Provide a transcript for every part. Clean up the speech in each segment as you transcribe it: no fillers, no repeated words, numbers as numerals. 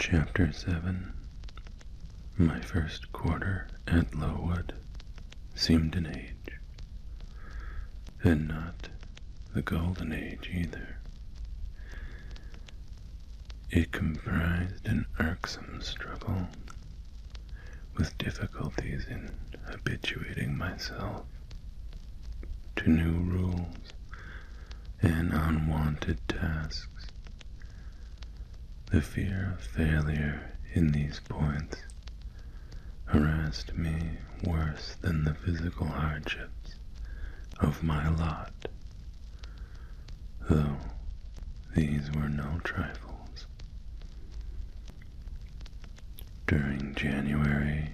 Chapter 7. My first quarter at Lowood seemed an age, and not the golden age either. It comprised an irksome struggle with difficulties in habituating myself to new rules and unwanted tasks. The fear of failure in these points harassed me worse than the physical hardships of my lot, though these were no trifles. During January,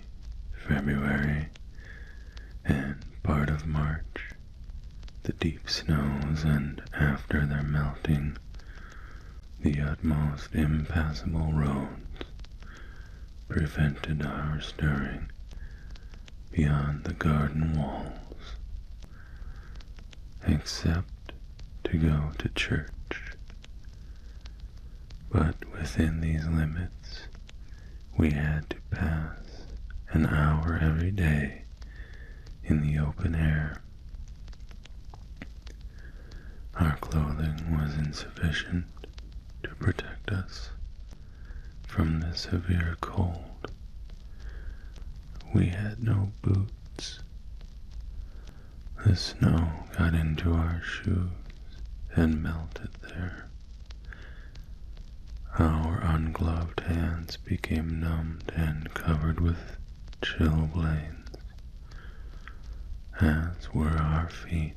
February, and part of March, the deep snows and after their melting, the utmost impassable roads prevented our stirring beyond the garden walls, except to go to church. But within these limits, we had to pass an hour every day in the open air. Our clothing was insufficient to protect us from the severe cold. We had no boots. The snow got into our shoes and melted there. Our ungloved hands became numbed and covered with chilblains, as were our feet.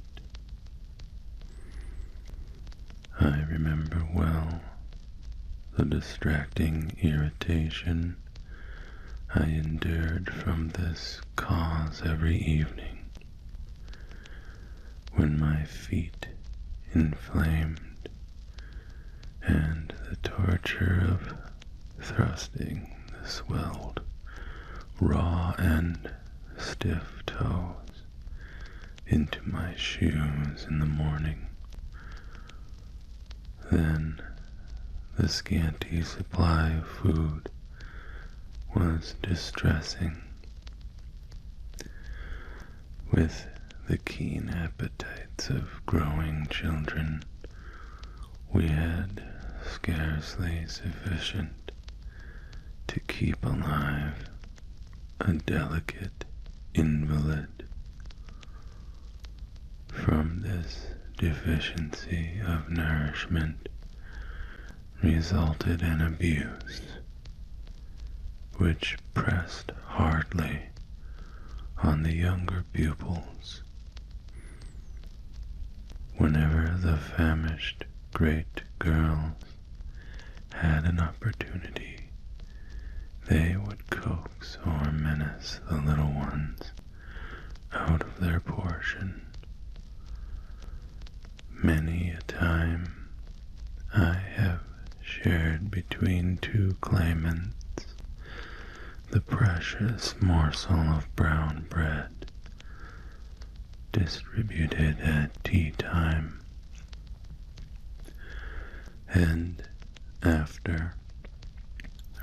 I remember well the distracting irritation I endured from this cause every evening, when my feet inflamed, and the torture of thrusting the swelled, raw and stiff toes into my shoes in the morning. Then the scanty supply of food was distressing. With the keen appetites of growing children, we had scarcely sufficient to keep alive a delicate invalid. From this deficiency of nourishment resulted an abuse which pressed hardly on the younger pupils. Whenever the famished great girls had an opportunity, they would coax or menace the little ones out of their portion. Many a time I have shared between two claimants the precious morsel of brown bread distributed at tea time, and after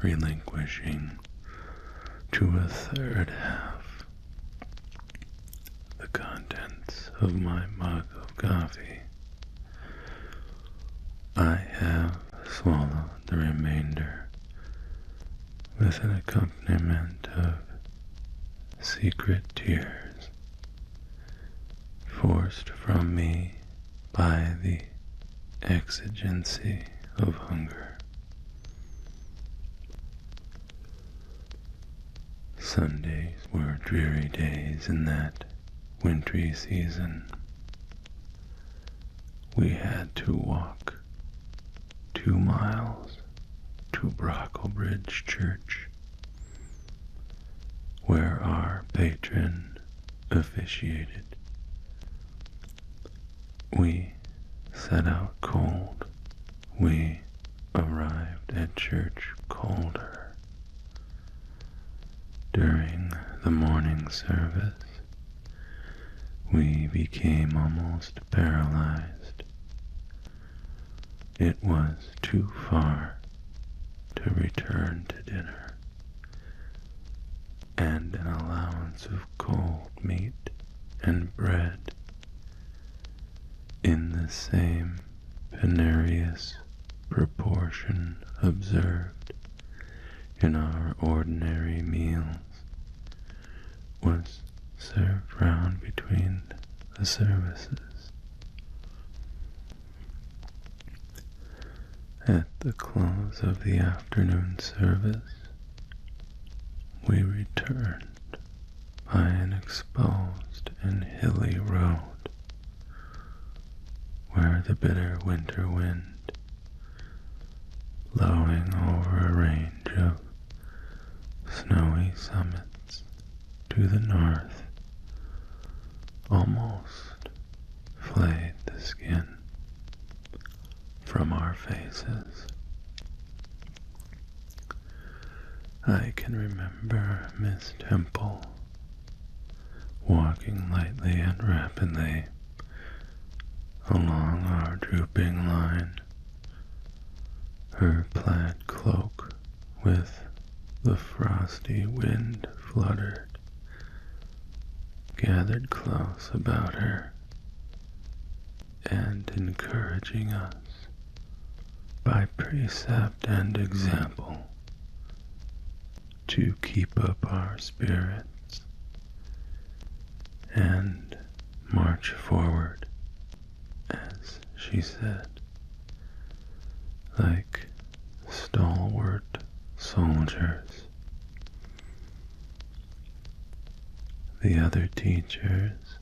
relinquishing to a third half the contents of my mug of coffee, I have swallowed the remainder with an accompaniment of secret tears forced from me by the exigency of hunger. Sundays were dreary days in that wintry season. We had to walk 2 miles to Brocklebridge Church, where our patron officiated. We set out cold. We arrived at church colder. During the morning service, we became almost paralyzed. It was too far to return to dinner, and an allowance of cold meat and bread in the same penurious proportion observed in our ordinary meals was served round between the services. At the close of the afternoon service, we returned by an exposed and hilly road where the bitter winter wind, blowing over a range of snowy summits to the north, almost flayed the skin from our faces. I can remember Miss Temple walking lightly and rapidly along our drooping line, her plaid cloak with the frosty wind fluttered, gathered close about her, and encouraging us by precept and example to keep up our spirits and march forward, as she said, like stalwart soldiers. The other teachers,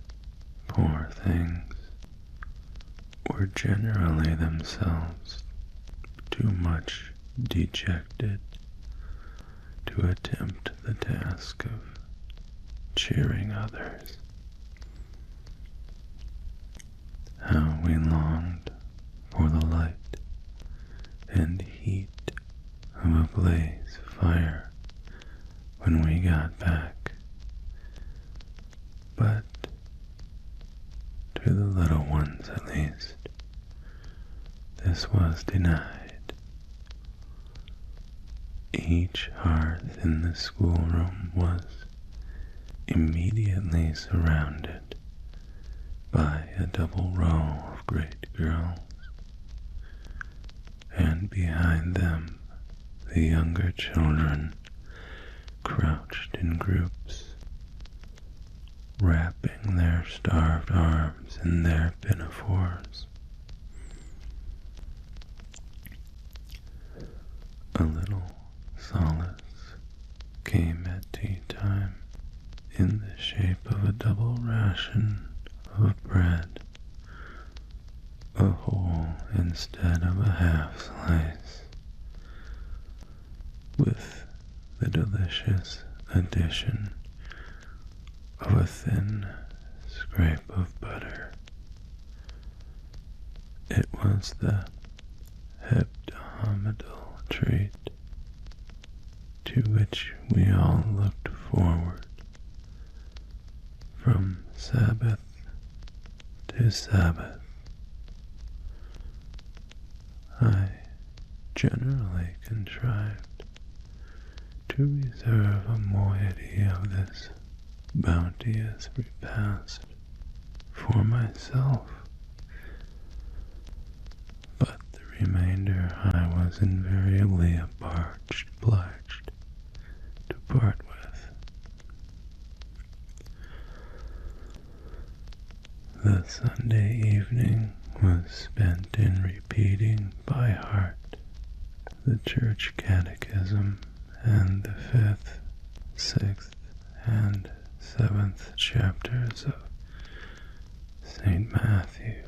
poor things, were generally themselves too much dejected to attempt the task of cheering others. How we longed for the light and heat of a blaze fire when we got back, but to the little ones at least, this was denied. Each hearth in the schoolroom was immediately surrounded by a double row of great girls, and behind them the younger children crouched in groups, wrapping their starved arms in their pinafores. A little solace came at tea time in the shape of a double ration of bread, a whole instead of a half slice, with the delicious addition of a thin scrape of butter. It was the hebdomadal treat to which we all looked forward from Sabbath to Sabbath. I generally contrived to reserve a moiety of this bounteous repast for myself, but the remainder I was invariably obliged to part with. The Sunday evening was spent in repeating by heart the church catechism and the 5th, 6th, and 7th chapters of St. Matthew,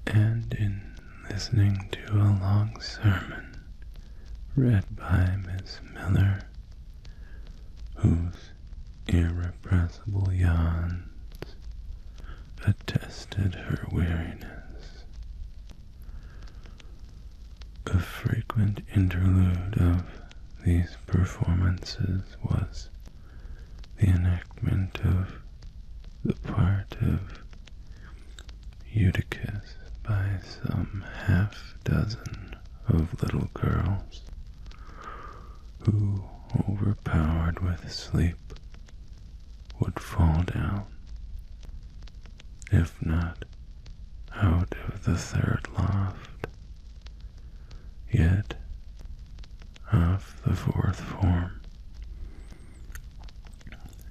and in listening to a long sermon read by Miss Miller, whose irrepressible yawns attested her weariness. A frequent interlude of these performances was the enactment of the part of Eutychus by some half-dozen of little girls who, overpowered with sleep, would fall down, if not out of the third loft, yet of the fourth form,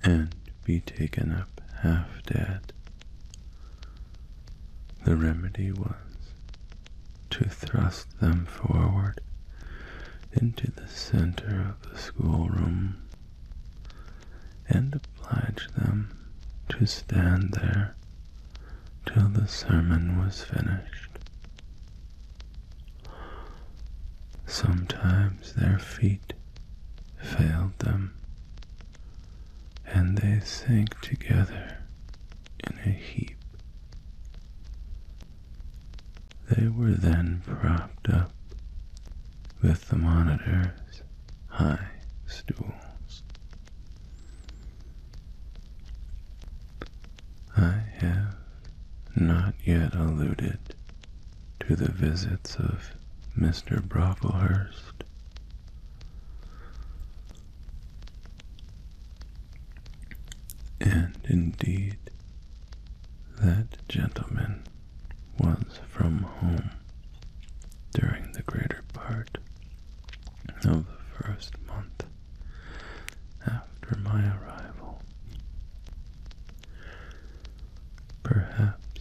and be taken up half dead. The remedy was to thrust them forward into the center of the schoolroom and oblige them to stand there till the sermon was finished. Sometimes their feet failed them, and they sank together in a heap. They were then propped up with the monitor's high stools. I have not yet alluded to the visits of Mr. Brocklehurst. And indeed, that gentleman was from home during the greater part of the first month after my arrival. Perhaps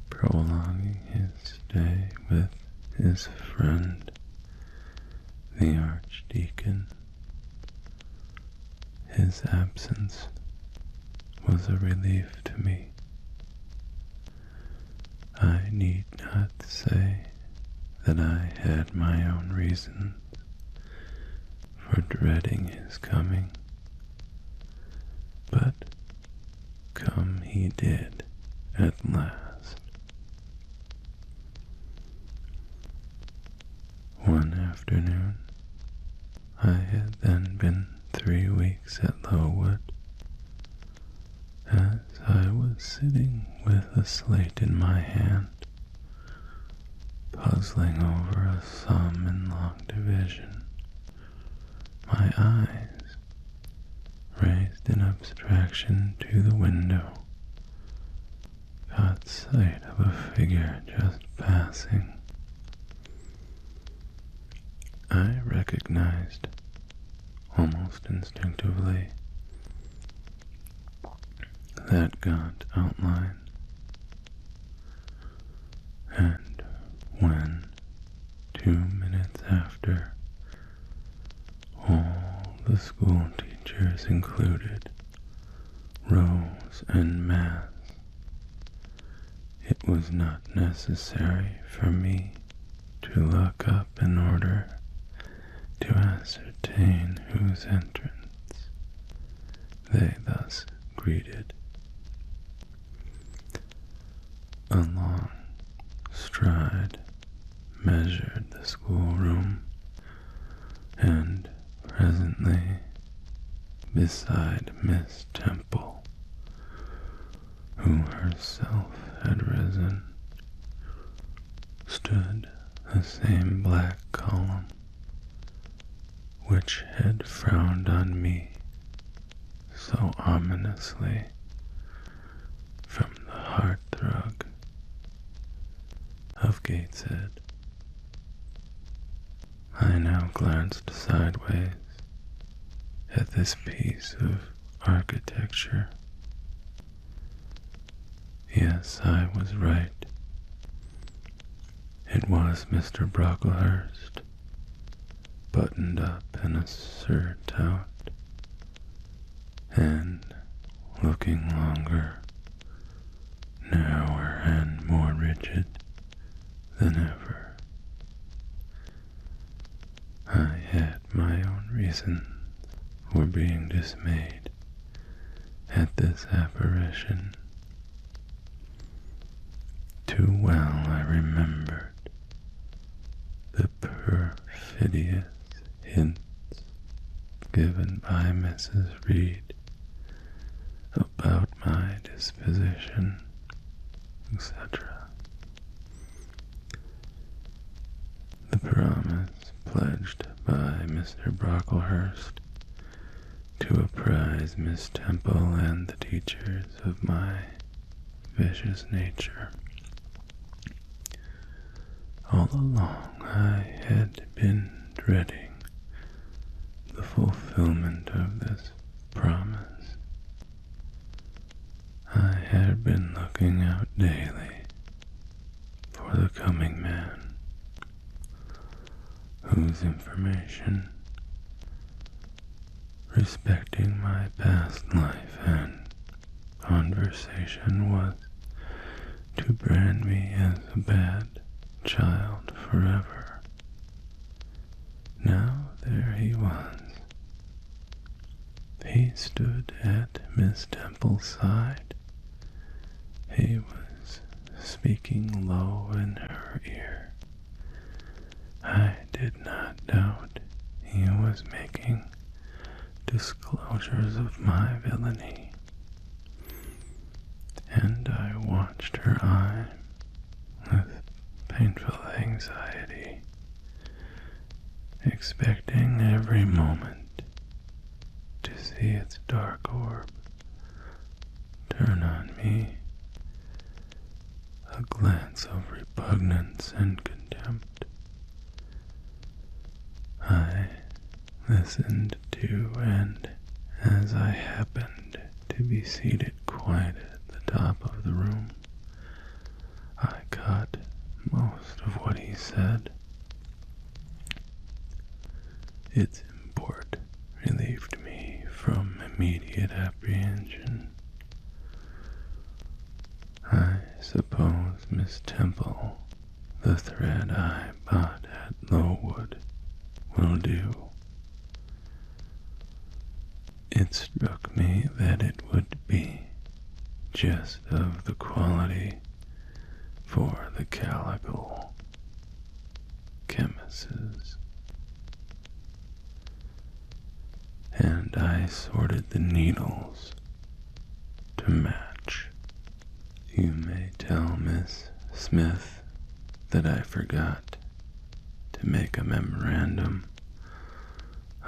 prolonging his stay with his friend, the Archdeacon. His absence was a relief to me. I need not say that I had my own reasons for dreading his coming, but come he did at last. One afternoon, I had then been 3 weeks at Lowood, as I was sitting with a slate in my hand, puzzling over a sum in long division. My eyes, raised in abstraction to the window, caught sight of a figure just passing. I recognized, almost instinctively, that gaunt outline, and when, 2 minutes after, all the school teachers included rose en masse, it was not necessary for me to look up in order to ascertain whose entrance they thus greeted. A long stride measured the schoolroom, and presently, beside Miss Temple, who herself had risen, stood the same black column which had frowned on me so ominously from the hearthrug of Gateshead. I now glanced sideways at this piece of architecture. Yes, I was right. It was Mr. Brocklehurst, buttoned up in a surtout, and looking longer, narrower, and more rigid than ever. I had my own reasons for being dismayed at this apparition. Too well I remembered the perfidious hints given by Mrs. Reed about my disposition, etc. pledged by Mr. Brocklehurst to apprise Miss Temple and the teachers of my vicious nature. All along I had been dreading the fulfillment of this promise. I had been looking out daily for the coming man, whose information respecting my past life and conversation was to brand me as a bad child forever. Now there he was. He stood at Miss Temple's side. He was speaking low in her ear. I did not doubt he was making disclosures of my villainy, and I watched her eye with painful anxiety, expecting every moment to see its dark orb turn on me a glance of repugnance and contempt. I listened to, and as I happened to be seated quite at the top of the room, I caught most of what he said. Its import relieved me from immediate apprehension. I suppose Miss Temple, the thread I bought at Lowood, will do. It struck me that it would be just of the quality for the calico chemists, and I sorted the needles to match. You may tell Miss Smith that I forgot to make a memorandum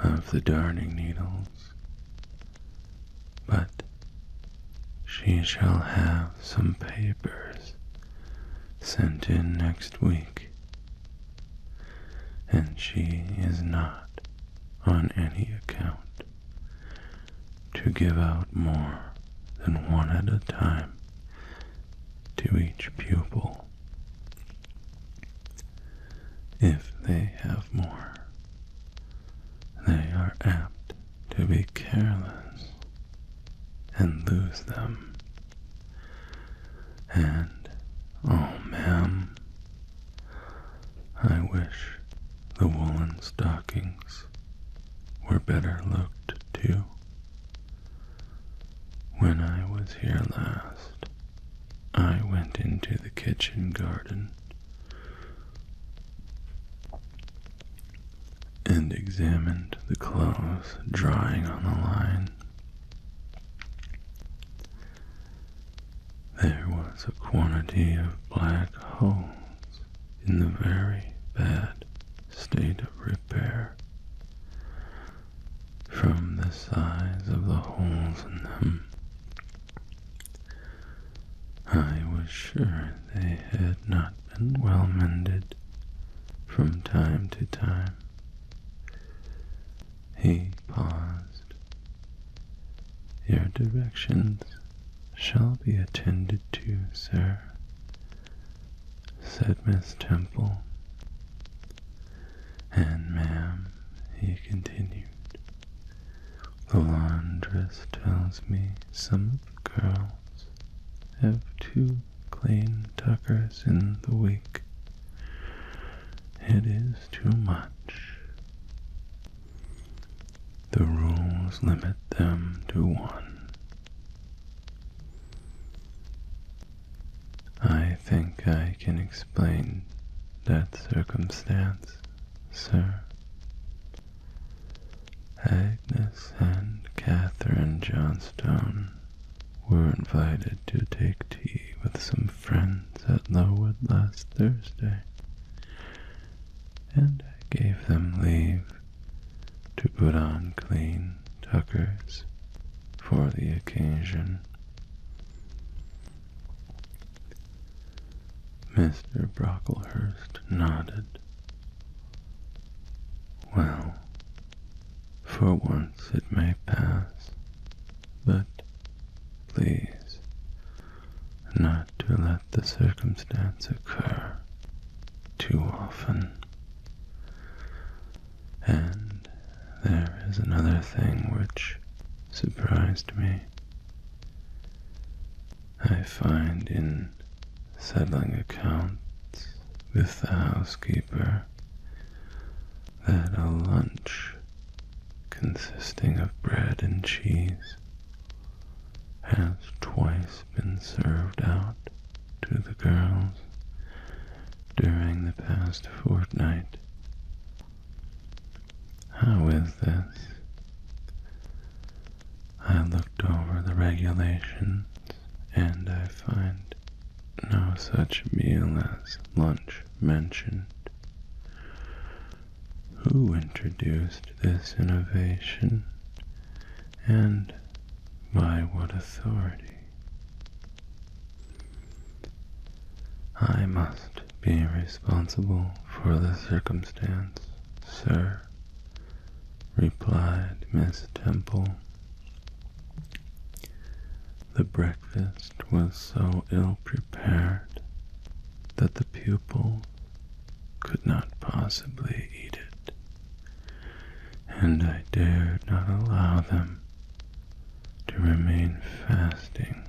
of the darning needles, but she shall have some papers sent in next week, and she is not on any account to give out more than one at a time to each pupil. If they have more, they are apt to be careless and lose them. And, oh ma'am, I wish the woolen stockings were better looked to. When I was here last, I went into the kitchen garden and examined the clothes drying on the line. There was a quantity of black hose in the very bad state of repair, from the size of the holes in them. I was sure they had not been well mended from time to time. He paused. Your directions shall be attended to, sir, said Miss Temple. And ma'am, he continued, the laundress tells me some of the girls have 2 clean tuckers in the week. It is too much. The rules limit them to 1. I think I can explain that circumstance, sir. Agnes and Catherine Johnstone were invited to take tea with some friends at Lowood last Thursday, and I gave them leave to put on clean tuckers for the occasion. Mr. Brocklehurst nodded. Well, for once it may pass, but please, not to let the circumstance occur too often. And there is another thing which surprised me. I find in settling accounts with the housekeeper that a lunch consisting of bread and cheese has twice been served out to the girls during the past fortnight. How is this? I looked over the regulations and I find no such meal as lunch mentioned. Who introduced this innovation, and by what authority? I must be responsible for the circumstance, sir, replied Miss Temple. The breakfast was so ill prepared that the pupils could not possibly eat it, and I dared not allow them to remain fasting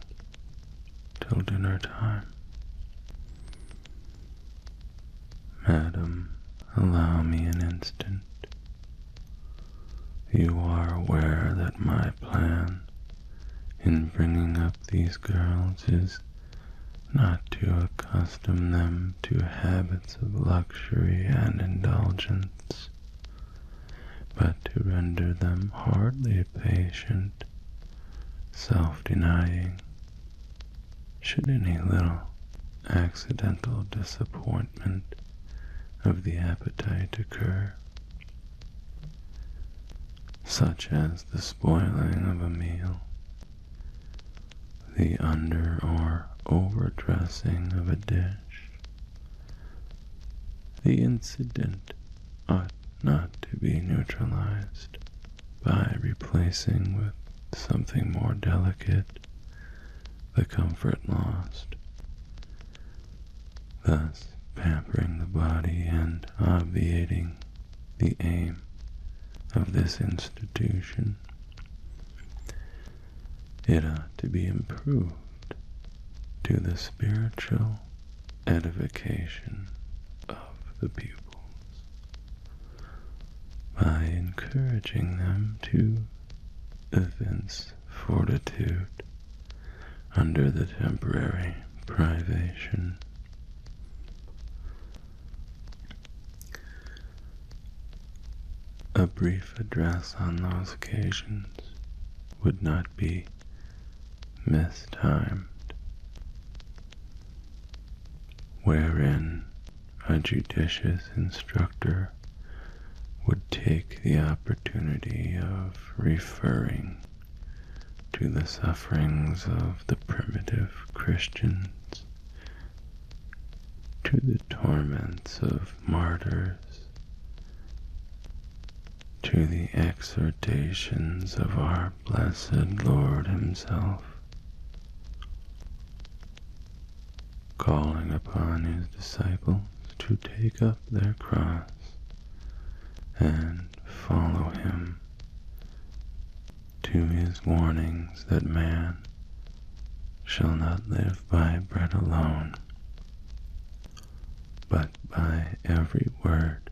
till dinner time. Madam, allow me an instant. You are aware that my plan in bringing up these girls is not to accustom them to habits of luxury and indulgence, but to render them hardly patient, self-denying, should any little accidental disappointment of the appetite occur, such as the spoiling of a meal, the under or overdressing of a dish. The incident ought not to be neutralized by replacing with something more delicate the comfort lost, thus pampering the body and obviating the aim of this institution. It ought to be improved to the spiritual edification of the pupils by encouraging them to evince fortitude under the temporary privation. A brief address on those occasions would not be mistimed, wherein a judicious instructor would take the opportunity of referring to the sufferings of the primitive Christians, to the torments of martyrs, to the exhortations of our blessed Lord himself, calling upon his disciples to take up their cross and follow him, to his warnings that man shall not live by bread alone, but by every word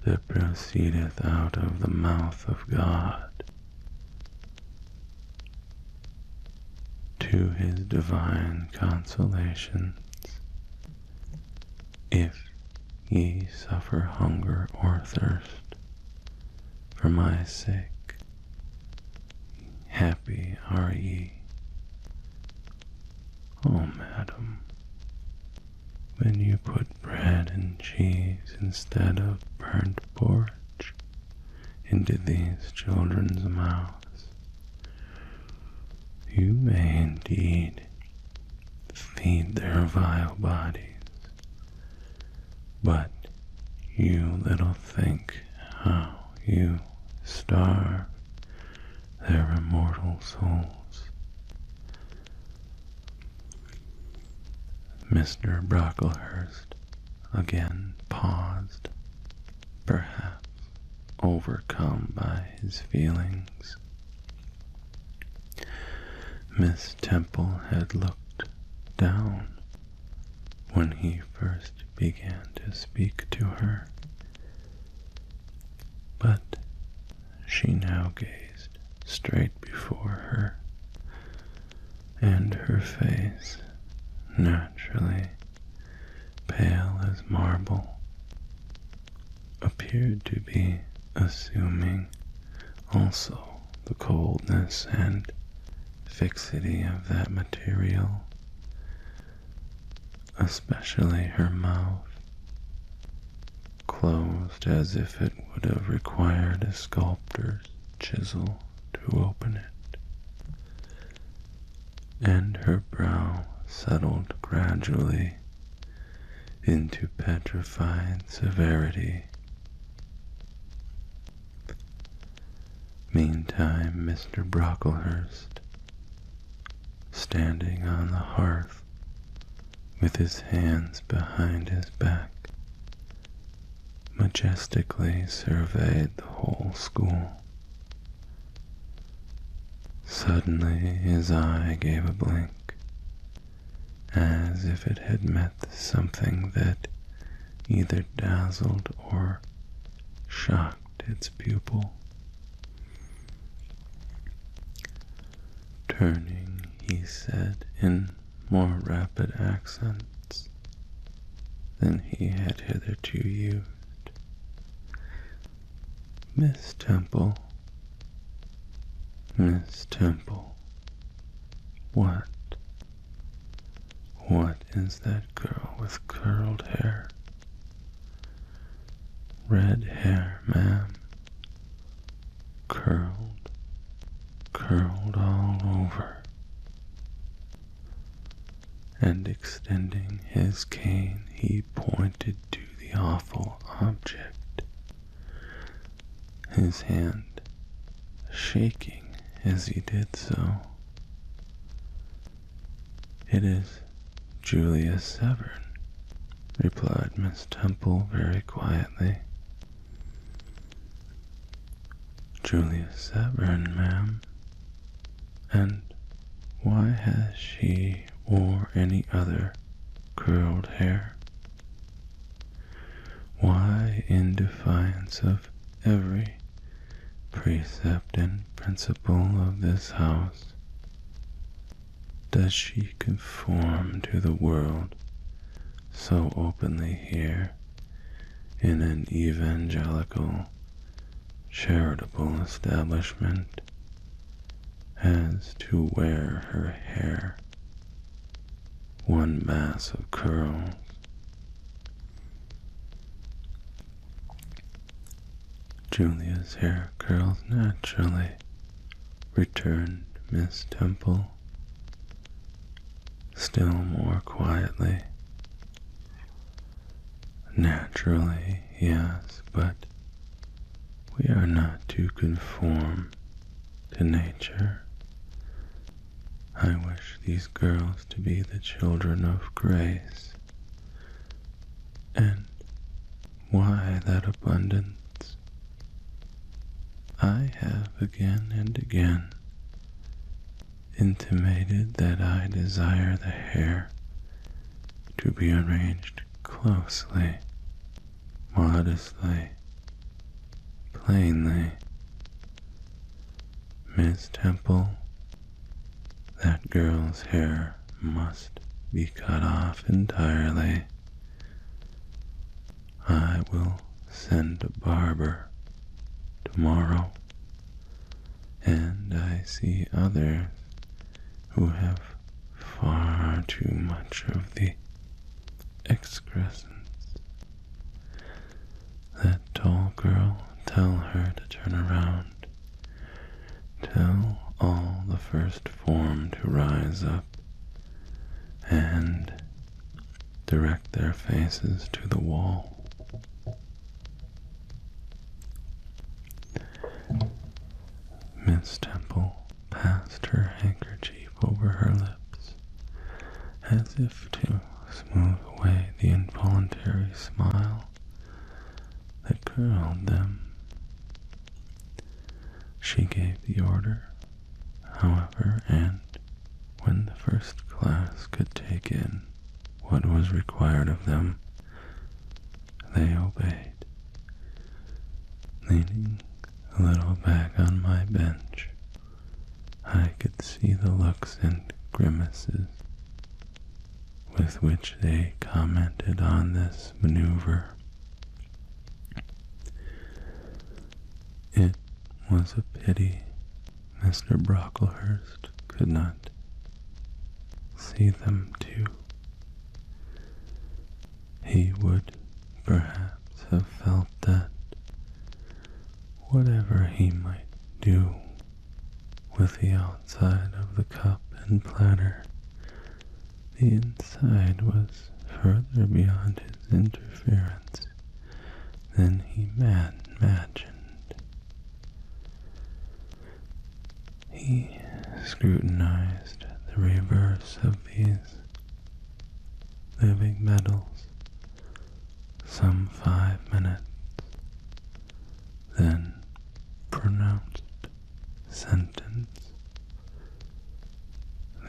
that proceedeth out of the mouth of God, to his divine consolations. If ye suffer hunger or thirst for my sake, happy are ye. Oh, madam, when you put bread and cheese instead of burnt porch into these children's mouths. You may indeed feed their vile bodies, but you little think how you starve their immortal souls. Mr. Brocklehurst again paused, perhaps overcome by his feelings. Miss Temple had looked down when he first began to speak to her, but she now gazed straight before her, and her face, naturally pale as marble, appeared to be assuming also the coldness and fixity of that material, especially her mouth, closed as if it would have required a sculptor's chisel to open it, and her brow settled gradually into petrified severity. Meantime, Mr. Brocklehurst, standing on the hearth with his hands behind his back, majestically surveyed the whole school. Suddenly his eye gave a blink, as if it had met something that either dazzled or shocked its pupil. Turning, he said in more rapid accents than he had hitherto used, Miss Temple, Miss Temple, what is that girl with curled hair? Red hair, ma'am, curled all over. And extending his cane, he pointed to the awful object, his hand shaking as he did so. It is Julius Severn, replied Miss Temple very quietly. Julius Severn, ma'am. And why has she or any other curled hair? Why, in defiance of every precept and principle of this house, does she conform to the world so openly here in an evangelical, charitable establishment as to wear her hair one mass of curls? Julia's hair curls naturally, returned Miss Temple, still more quietly. Naturally, yes, but we are not to conform to nature. I wish these girls to be the children of grace. And why that abundance? I have again and again intimated that I desire the hair to be arranged closely, modestly, plainly. Miss Temple, that girl's hair must be cut off entirely. I will send a barber tomorrow, and I see others who have far too much of the excrescence. That tall girl tell her to turn around. Tell all the first form to rise up and direct their faces to the wall. Miss Temple passed her handkerchief over her lips, as if to smooth away the involuntary smile that curled them. She gave the order, however, and when the first class could take in what was required of them, they obeyed. Leaning a little back on my bench, I could see the looks and grimaces with which they commented on this maneuver. It was a pity Mr. Brocklehurst could not see them too. He would perhaps have felt that whatever he might do with the outside of the cup and platter, the inside was further beyond his interference than he imagined. He scrutinized the reverse of these living medals some 5 minutes, then pronounced sentence.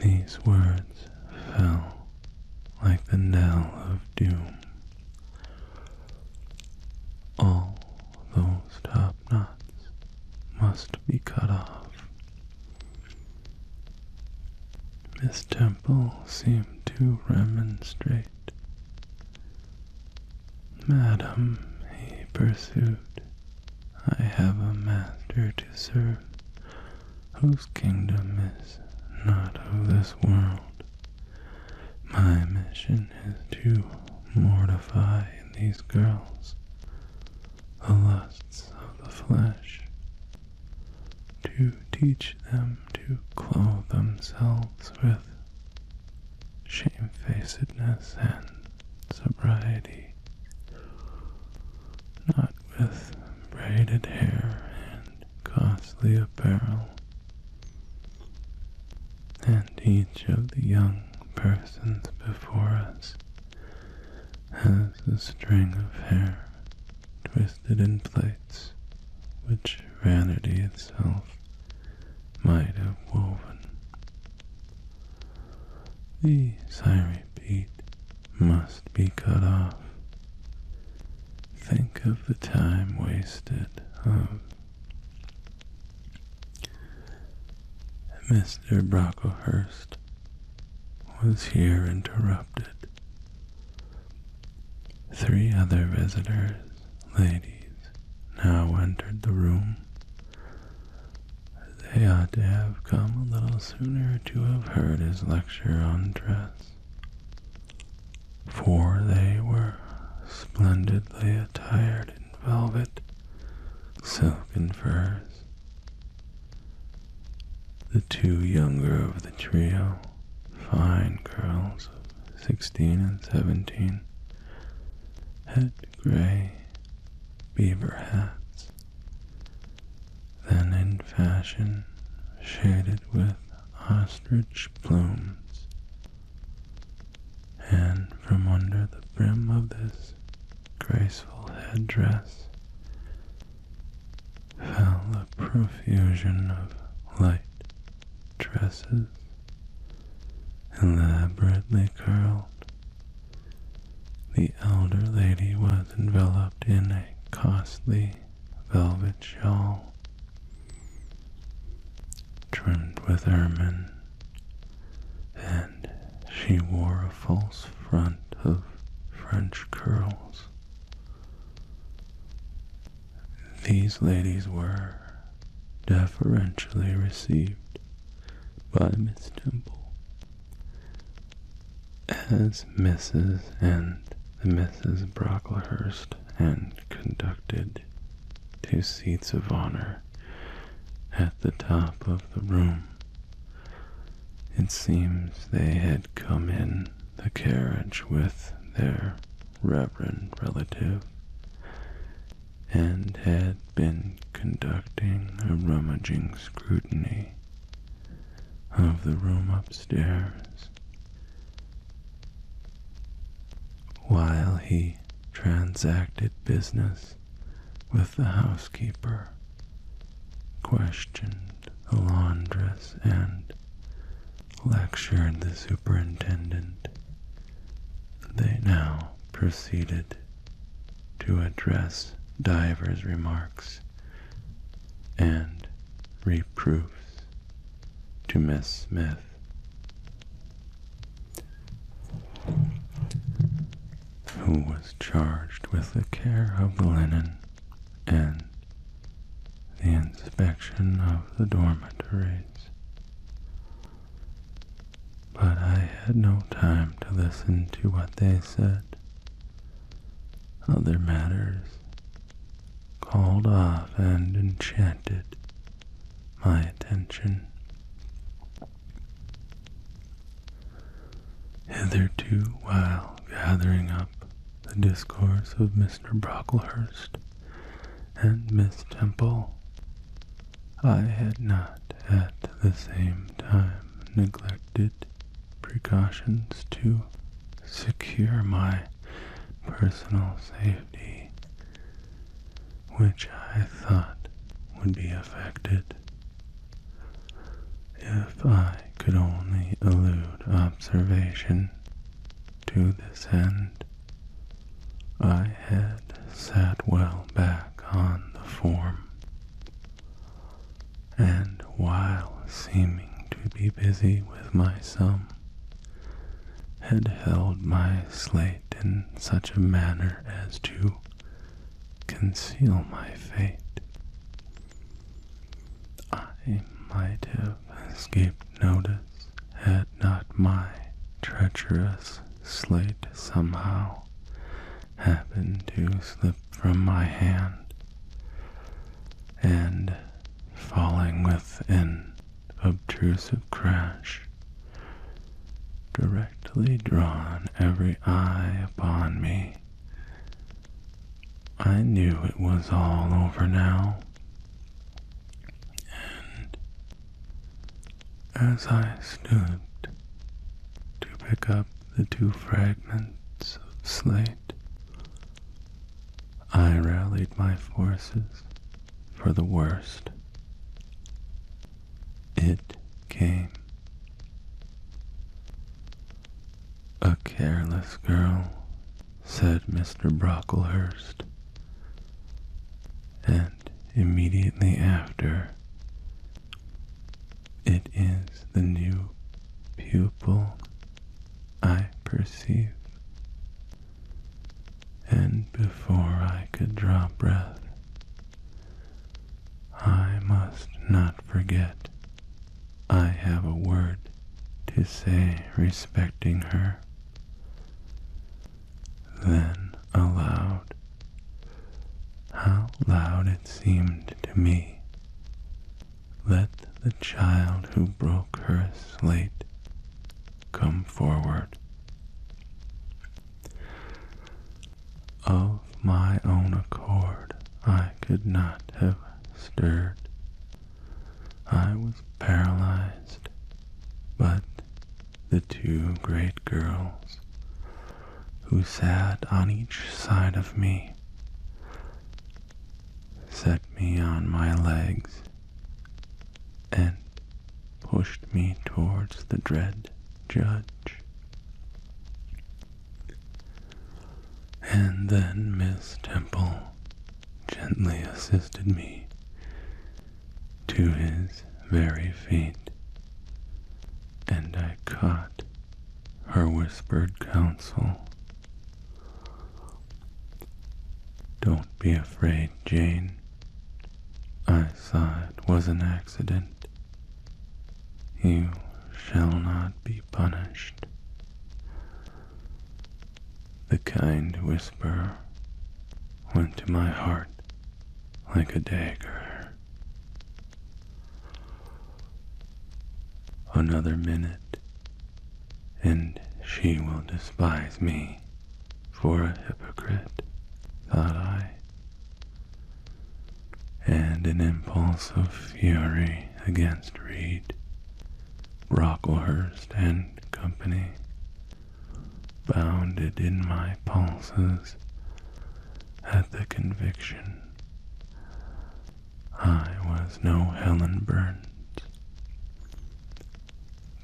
These words fell like the knell of doom. All those top knots must be cut off. Miss Temple seemed to remonstrate. "Madam," he pursued, "I have a master to serve, whose kingdom is not of this world. My mission is to mortify in these girls the lusts of the flesh, to teach them to clothe themselves with shamefacedness and sobriety, not with braided hair and costly apparel. And each of the young persons before us has a string of hair twisted in plaits which vanity itself might have woven. These, I repeat, must be cut off. Think of the time wasted of..." Mr. Brocklehurst was here interrupted. 3 other visitors, ladies, now entered the room. They ought to have come a little sooner to have heard his lecture on dress, for they were splendidly attired in velvet, silk, and furs. The 2 younger of the trio, fine girls of 16 and 17, had gray beaver hats, then in fashion shaded with ostrich plumes, and from under the brim of this graceful headdress fell a profusion of light tresses, elaborately curled. The elder lady was enveloped in a costly velvet shawl, trimmed with ermine, and she wore a false front of French curls. These ladies were deferentially received by Miss Temple as Mrs. and the Mrs. Brocklehurst, and conducted to to seats of honor at the top of the room. It seems they had come in the carriage with their reverend relative and had been conducting a rummaging scrutiny of the room upstairs, while he transacted business with the housekeeper, questioned the laundress, and lectured the superintendent. They now proceeded to address divers remarks and reproofs to Miss Smith, who was charged with the care of the linen and the inspection of the dormitories. But I had no time to listen to what they said. Other matters called off and enchanted my attention. Hitherto, while gathering up the discourse of Mr. Brocklehurst and Miss Temple, I had not at the same time neglected precautions to secure my personal safety, which I thought would be affected if I could only elude observation. To this end, I had sat well back on the form, and while seeming to be busy with my sum, had held my slate in such a manner as to conceal my fate. I might have escaped notice had not my treacherous slate somehow happened to slip from my hand, and falling with an obtrusive crash, directly drawn every eye upon me. I knew it was all over now, and as I stood to pick up the two fragments of slate, I rallied my forces for the worst. It came. "A careless girl," said Mr. Brocklehurst, and immediately after, "It is the new pupil, I perceive." And before I could draw breath, "I must not forget I have a word to say respecting her." Then aloud, how loud it seemed to me, "Let the child who broke her slate come forward." Of my own accord, I could not have stirred. I was paralyzed, but the two great girls who sat on each side of me set me on my legs and pushed me towards the dread judge. And then Miss Temple gently assisted me to his very feet, and I caught her whispered counsel. "Don't be afraid, Jane. I saw it was an accident. You shall not be punished." The kind whisper went to my heart like a dagger. Another minute, and she will despise me for a hypocrite, thought I, and an impulse of fury against Reed, Brocklehurst and Company bounded in my pulses at the conviction I was no Helen Burns.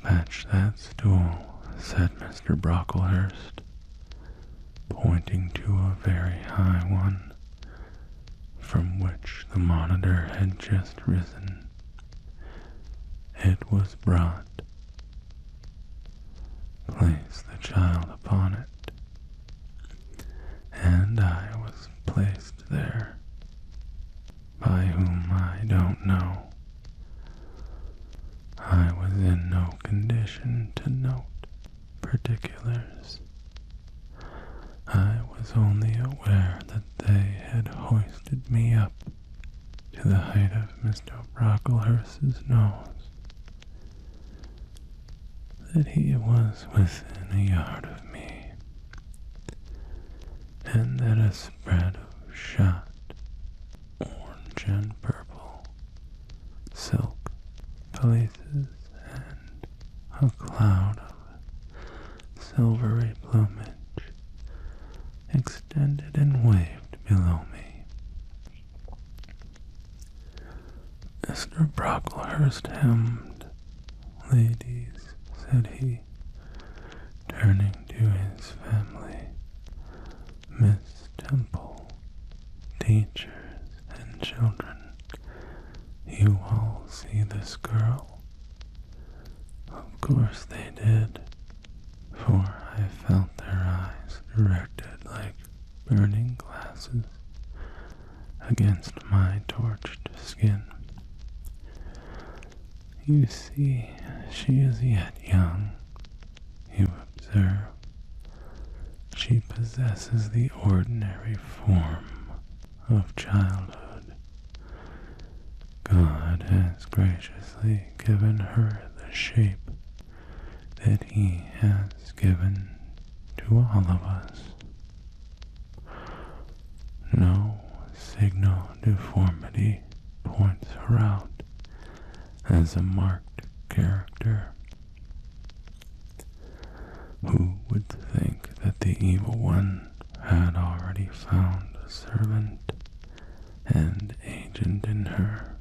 "Fetch that stool," said Mr. Brocklehurst, pointing to a very high one from which the monitor had just risen. It was brought. "Place the child upon it." And I was placed there, by whom I don't know. I was in no condition to note particulars. I was only aware that they had hoisted me up to the height of Mr. Brocklehurst's nose, that he was within a yard of me, and that a spread of shot, orange and purple, silk pelisses, and a cloud of silvery plumage extended and waved below me. "Mr. Brocklehurst hemmed. Ladies," said he, turning to his family, "Miss Temple, teachers and children, you all see this girl?" Of course they did, for I felt their eyes directed like burning glasses against my torched skin. "You see, she is yet young, you observe. She possesses the ordinary form of childhood. God has graciously given her the shape that He has given to all of us. No signal deformity points her out as a marked character. Who would think that the evil one had already found a servant and agent in her?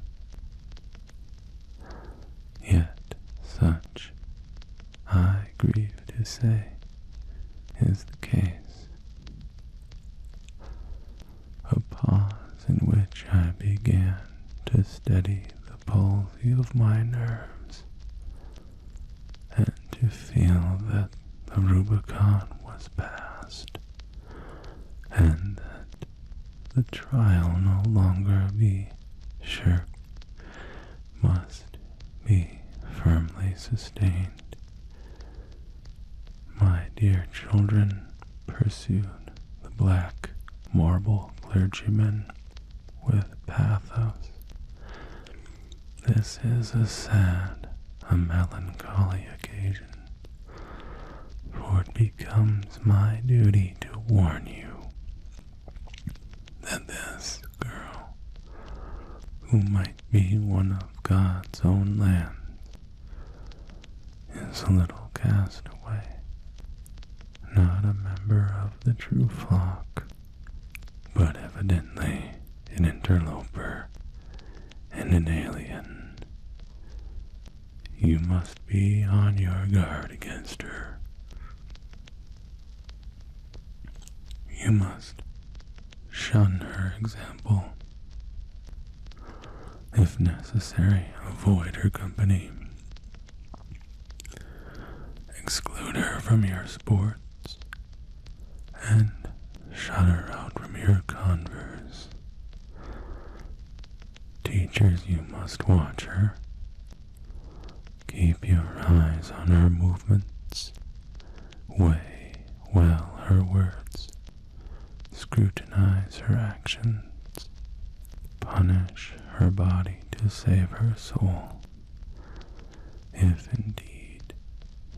Yet such, I grieve to say, is the case. A pause in which I began to steady the palsy of my nerves, and to feel that the Rubicon was past, and that the trial no longer be shirked, must be firmly sustained. "My dear children," pursued the black marble clergyman with pathos, "this is a sad, a melancholy occasion, for it becomes my duty to warn you that this girl, who might be one of God's own lands, is a little castaway, not a member of the true flock, but evidently an interloper and an alien. You must be on your guard against her. You must shun her example. If necessary, avoid her company. Exclude her from your sports, and shut her out from your converse. Teachers, you must watch her. Keep your eyes on her movements. Weigh well her words. Scrutinize her actions. punish her body to save her soul, if indeed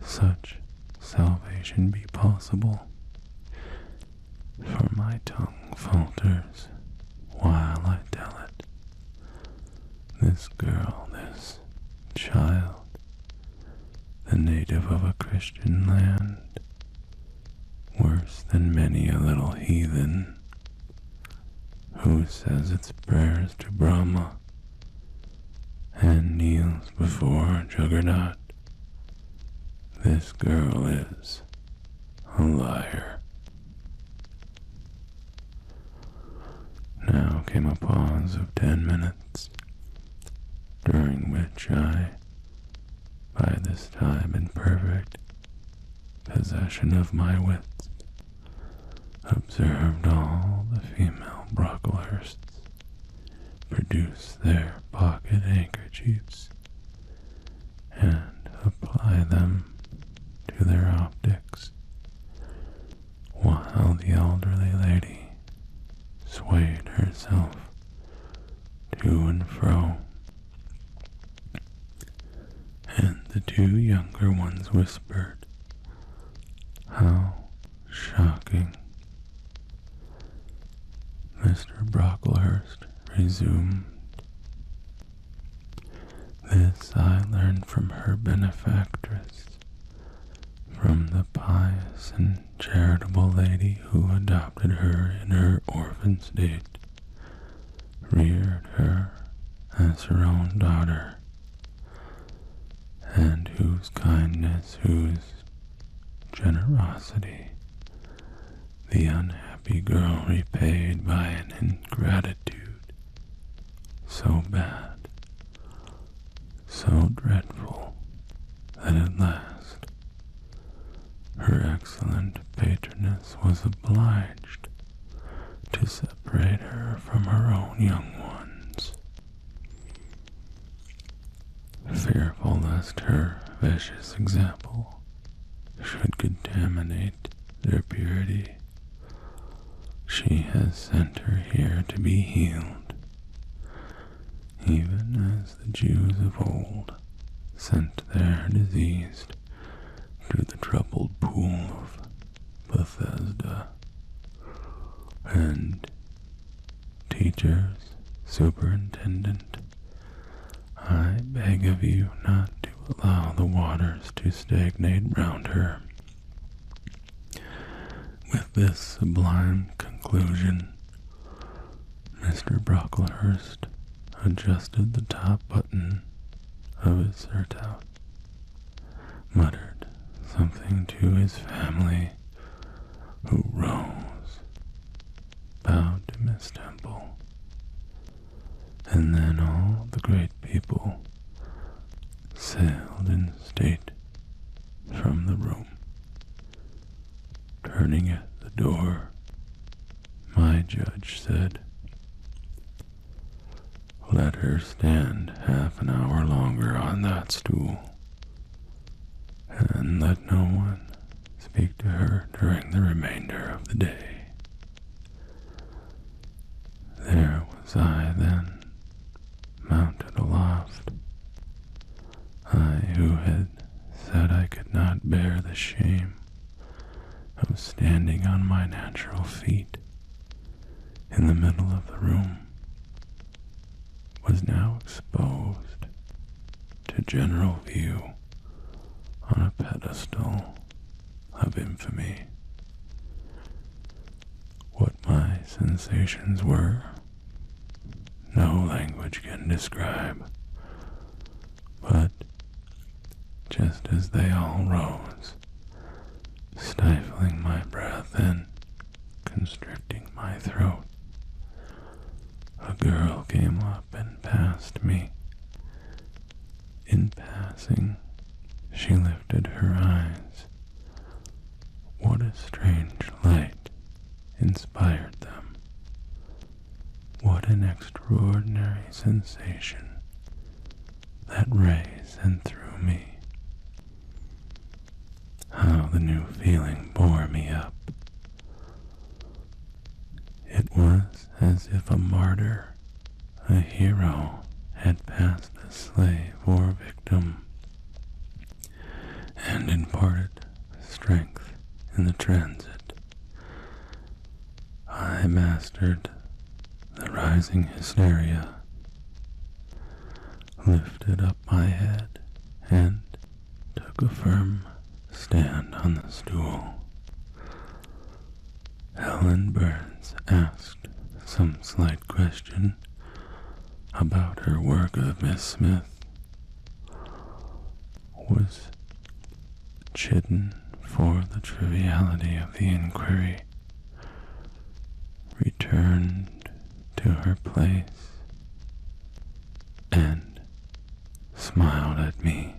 such salvation be possible. For my tongue falters while I tell it. This girl, this child, the native of a Christian land, worse than many a little heathen, who says its prayers to Brahma and kneels before Juggernaut. This girl is a liar. Now came a pause of 10 minutes, during which I, by this time in perfect possession of my wits, observed all the female Brocklehursts produce their pocket handkerchiefs and apply them to their optics, while the elderly lady swayed herself to and fro, and the two younger ones whispered, "How shocking." Mr. Brocklehurst resumed, "This I learned from her benefactress, from the pious and charitable lady who adopted her in her orphan state, reared her as her own daughter, and whose kindness, whose generosity, the unhappy girl repaid by an ingratitude so bad, so dreadful, that at last her excellent patroness was obliged to separate her from her own young ones, fearful lest her vicious example should contaminate their purity. She has sent her here to be healed, even as the Jews of old sent their diseased to the troubled pool of Bethesda. And teachers, superintendent, I beg of you not to allow the waters to stagnate round her." With this sublime conclusion, Mr. Brocklehurst adjusted the top button of his surtout, muttered something to his family, who rose, bowed to Miss Temple, and then all the great people sailed in state from the room. Turning at the door, my judge said, "Let her stand half an hour longer on that stool, and let no one speak to her during the remainder of the day." There was I then, mounted aloft, I who had said I could not bear the shame of standing on my natural feet in the middle of the room, was now exposed to general view on a pedestal of infamy. What my sensations were, no language can describe, but just as they all rose, stifling my breath and constricting my throat, a girl came up and passed me. In passing, she lifted her eyes. What a strange light inspired them! What an extraordinary sensation that ray sent through me! How the new feeling bore me up! It was as if a martyr a hero had passed a slave or victim and imparted strength in the transit. I mastered the rising hysteria, lifted up my head, and took a firm stand on the stool. Helen Burns asked some slight question about her work of Miss Smith, was chidden for the triviality of the inquiry, returned to her place, and smiled at me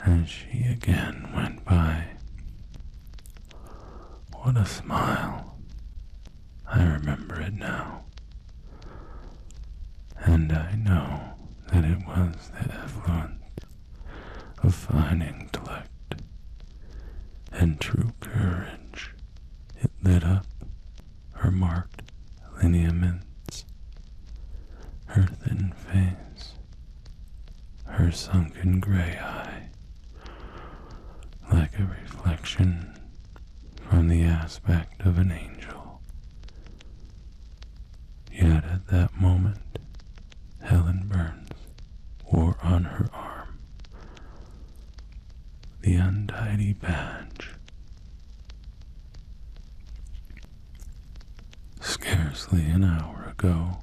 as she again went by. What a smile! I remember it now, and I know that it was the effluence of fine intellect and true courage. It lit up her marked lineaments, her thin face, her sunken gray eye, like a reflection from the aspect of an angel. Yet at that moment, Helen Burns wore on her arm the untidy badge. Scarcely an hour ago,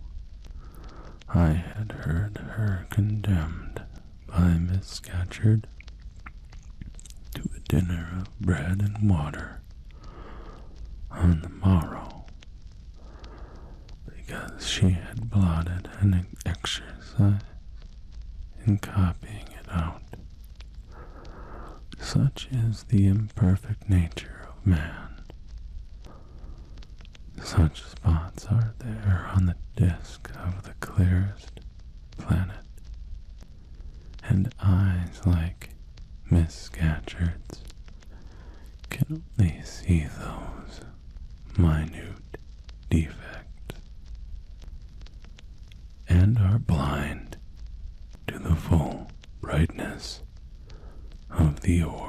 I had heard her condemned by Miss Scatcherd to a dinner of bread and water on the morrow, because she had blotted an exercise in copying it out. Such is the imperfect nature of man. Such spots are there on the disk of the clearest planet, and eyes like Miss Scatcherd's can only see those minute defects, and are blind to the full brightness of the orb.